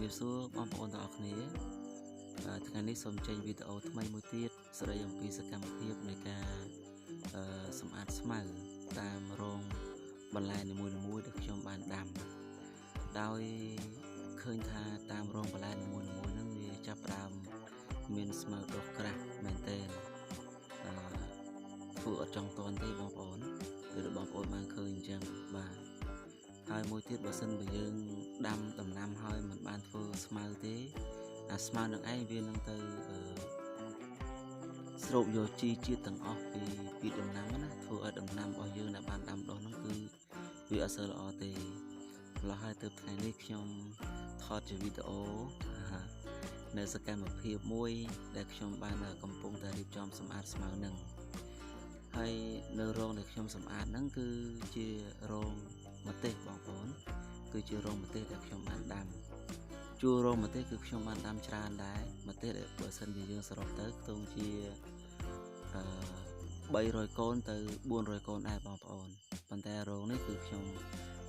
บសួរបងប្អូនទាំងអស់គ្នាថ្ងៃនេះសូមចេញវីដេអូថ្មីមួយទៀតស្ដីអំពីសកម្មភាពនៃការសម្អាតស្មៅតាមរោងបន្លែនីមួយៗដែលខ្ញុំបានដាំដោយឃើញថាតាមរោងបន្លែនីមួយៗហ្នឹងវាចាប់ផ្ដើមមានស្មៅដុះក្រាស់មែនទែនធ្វើអត់ចង់តន់ទេបងប្អូនគឺបងប្អូនបានឃើញអញ្ចឹងបាទហើយមួយទៀតបើសិនបើយើងដាំដំណាំហើយមិនបានធ្វើស្មៅទេអាស្មៅនឹងឯងវានឹងទៅស្រូបយកជីជាតិទាំងអស់ពីដំណាំណាធ្វើឲ្យដំណាំរបស់យើងដែលបានដាំដុះហ្នឹងគឺវាអត់សូវល្អទេម្ល៉េះហើយទៅថ្ងៃនេះខ្ញុំថតជាវីដេអូនៅសកម្មភាពមួយដែលខ្ញុំបានកំពុងតែរៀបចំសម្អាតស្មៅហ្នឹងហើយនៅរោងដែលខ្ញុំសម្អាតហ្នឹងគឺជារោងម្ទេសបងប្អូនគឺជារោងម្ទេសដែលខ្ញុំបានដាំជួររោងម្ទេសគឺខ្ញុំបានដាំច្រើនដែរម្ទេសបើសិនជាយើងសរុបទៅខ្ទង់ជា300កូនទៅ400កូនដែរបងប្អូនប៉ុន្តែរោងនេះគឺខ្ញុំ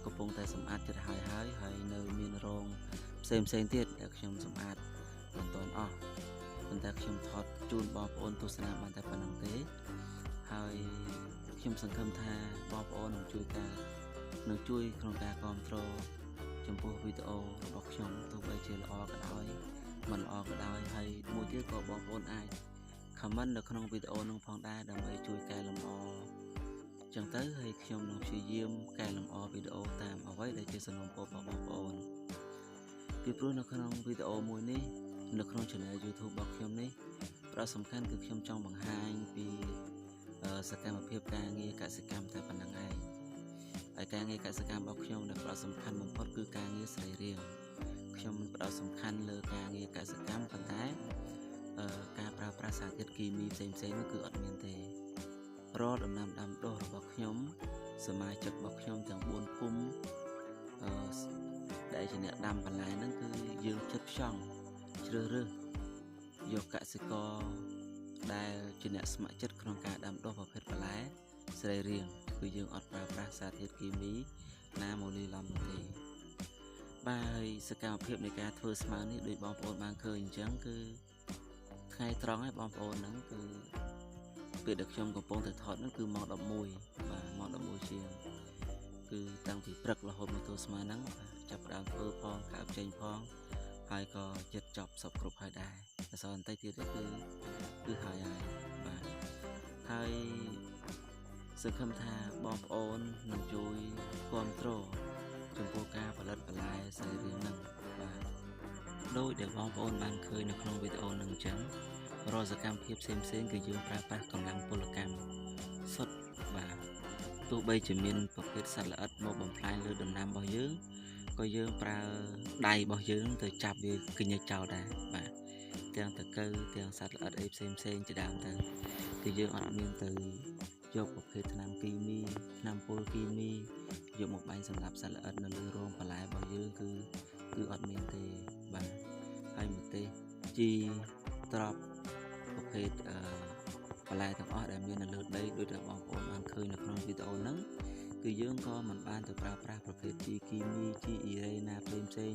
កំពុងតែសម្អាតចិត្តហើយនៅមានរោងផ្សេងទៀតដែលខ្ញុំសម្អាតមិនទាន់អស់ប៉ុន្តែខ្ញុំថតជូនបងប្អូនទស្សនាបានតែប៉ុណ្្នឹងទេហើយខ្ញុំសង្ឃឹមថាបងប្អូននឹងជួយក្នុងការគាំទ្រចំពោះវីដេអូរបស់ខ្ញុំទោះបីជាល្អក៏ដោយមិនល្អក៏ដោយហើយមួយទៀតក៏បងប្អូនអាច comment នៅក្នុងវីដេអូនោះផងដែរដើម្បីជួយកែលម្អចឹងទៅហើយខ្ញុំនឹងព្យាយាមកែលម្អវីដេអូតាមអ្វីដែលជាសំណូមពររបស់បងប្អូនពីព្រោះនៅក្នុងវីដេអូមួយនេះនៅក្នុង channel YouTube របស់ខ្ញុំនេះប្រសំខាន់គឺខ្ញុំចង់បង្ហាញពីសកម្មភាពការងារកសិកម្មតែប៉ុណ្្នឹងឯងហើយការងារកសិកម្មរបស់ខ្ញុំដែលប្រសំខាន់បំផុតគឺការងារសរីរាង្គខ្ញុំមិនផ្ដោតសំខាន់លើការងារកសិកម្មប៉ុន្តែការប្រើប្រាស់សារធាតុគីមីផ្សេងនោះគឺអត់មានទេរាល់ដំណាំដាំដុះរបស់ខ្ញុំសមាជិករបស់ខ្ញុំទាំង4ភូមិដែលជាអ្នកដាំបន្លែហ្នឹងគឺយើងចិត្តផ្ចង់ជ្រើសរើសយកកសិករដែលជាអ្នកស្ម័គ្រចិត្តក្នុងការដាំដុះប្រភេទបន្លែសរីរាង្គគឺយើងអត់ប្រើប្រាស់សារធាតុគីមីណាមកលាយឡំនោះទេបាទហើយសកម្មភាពនៃការធ្វើស្មៅនេះដោយបងប្អូនបានឃើញអញ្ចឹងគឺថ្ងៃត្រង់ហើយបងប្អូនហ្នឹងគឺពេលដែលខ្ញុំកំពុងតែថតហ្នឹងគឺម៉ោង11បាទម៉ោង11ជាងគឺតាំងពីព្រឹករហូតមកទល់ស្មើហ្នឹងចាប់ផ្ដើមធ្វើផងកាប់ចេញផងហើយក៏ចិត្តចប់សពគ្រប់ហើយដែរតែសល់បន្តិចទៀតគឺហើយបាទហើយសង្ឃឹមថាបងប្អូននឹងជួយគាំទ្រចំពោះការផលិតបន្លែសរីរាង្គហ្នឹងបាទដោយដែលបងប្អូនបានឃើញនៅក្នុងវីដេអូហ្នឹងអញ្ចឹងរាល់សកម្មភាពផ្សេងគឺយើងប្រើប្រាស់កម្លាំងពលកម្មសុទ្ធបាទទោះបីជាមានប្រភេទសត្វល្អិតមកបំផ្លាញលើដំណាំរបស់យើងក៏យើងប្រើដៃរបស់យើងទៅចាប់វាគញចោលដែរបាទទាំងតកៅទាំងសត្វល្អិតអីផ្សេងជាដើមទៅគឺយើងអត់មានទៅយកប្រភេទថ្នាំគីមីថ្នាំពុលគីមីយកមកបាញ់សម្រាប់សត្វល្អិតនៅលើរោងបន្លែរបស់យើងគឺអត់មានទេបាទហើយម្ទេសជីត្រប់ប្រភេទបន្លែទាំងអស់ដែលមាននៅលើដីដូចដែលបងប្អូនបានឃើញនៅក្នុងវីដេអូហ្នឹងគឺយើងក៏មិនបានទៅប្រើប្រាស់ប្រភេទជីគីមីជីអ៊ីរ៉េណាផ្សេង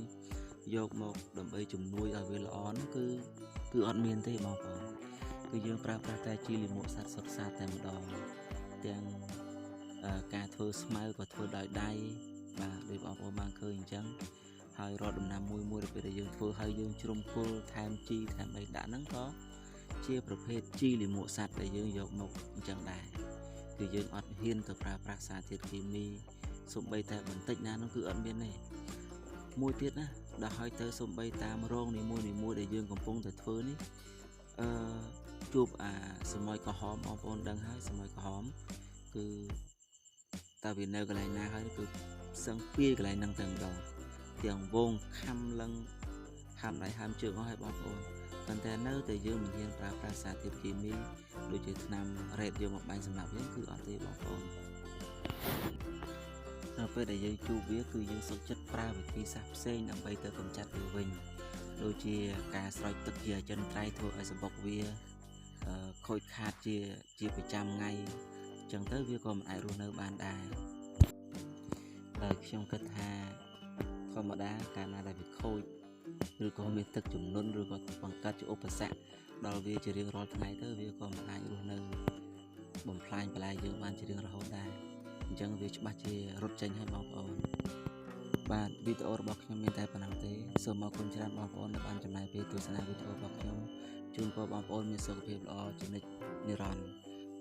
យកមកដើម្បីជំនួយឲ្យវាល្អហ្នឹងគឺអត់មានទេបងប្អូនគឺយើងប្រើប្រាស់តែជីលាមកសត្វសុទ្ធសាធតែម្ដងទាំងការធ្វើស្មៅក៏ធ្វើដោយដៃបាទដូចបងប្អូនបានឃើញអញ្ចឹងហើយរាល់ដំណាំមួយទៅពេលដែលយើងធ្វើហើយយើងជ្រុំគល់ថែមជីថែមអីដាក់ហ្នឹងក៏ជាប្រភេទជីលាមកសត្វដែលយើងយកមកអញ្ចឹងដែរគឺយើងអត់ហ៊ានទៅប្រើប្រាស់សារធាតុគីមីសូម្បីតែបន្តិចណានោះគឺអត់មានទេមួយទៀតណាដល់ហើយទៅសូម្បីតាមរោងនីមួយដែលយើងកំពុងតែធ្វើនេះជួបអាសម័យក្រហមបងប្អូនដឹងហើយសម័យក្រហមគឺតើវានៅកន្លែងណាហើយគឺសឹងពីកន្លែងហ្នឹងតែម្ដងទាំងវងខំលឹងហាំដៃហាំជើងអស់ហើយបងប្អូនប៉ុន្តែនៅតែយើងមិនហ៊ានប្រើប្រាស់សារធាតុគីមីដូចជាថ្នាំរ៉េតយកមកបាញ់សម្រាប់យើងគឺអត់ទេបងប្អូននៅពេលដែលយើងជួបវាគឺយើងសុខចិត្តប្រើវិធីសាស្ត្រផ្សេងដើម្បីទៅកម្ចាត់វាវិញដូចជាការស្រោចទឹកជាអចិន្ត្រៃយ៍ធ្វើឲ្យសម្បុកវាខូចខាតជាប្រចាំថ្ងៃអញ្ចឹងទៅវាក៏មិនអាចរស់នៅបានដែរហើយខ្ញុំគិតថាធម្មតាកាលណាដែលវាខូច ឬក៏មានទឹកជំនន់ឬក៏បង្កើតជាឧបសគ្គដល់វាជារៀងរាល់ថ្ងៃទៅវាក៏មិនអាចរស់នៅបំផ្លាញបន្លែយើងបានជារៀងរហូតដែរអញ្ចឹងវាច្បាស់ជារត់ចេញឲ្យបងប្អូនបាទវីដេអូរបស់ខ្ញុំមានតែប៉ុណ្ណឹងទេសូមអរគុណច្រើនបងប្អូនដែលបានចំណាយពេលទស្សនាវីដេអូរបស់ខ្ញុំជូនពរបងប្អូនមានសុខភាពល្អជានិច្ចនិរន្តរ៍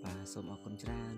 បាទសូមអរគុណច្រើន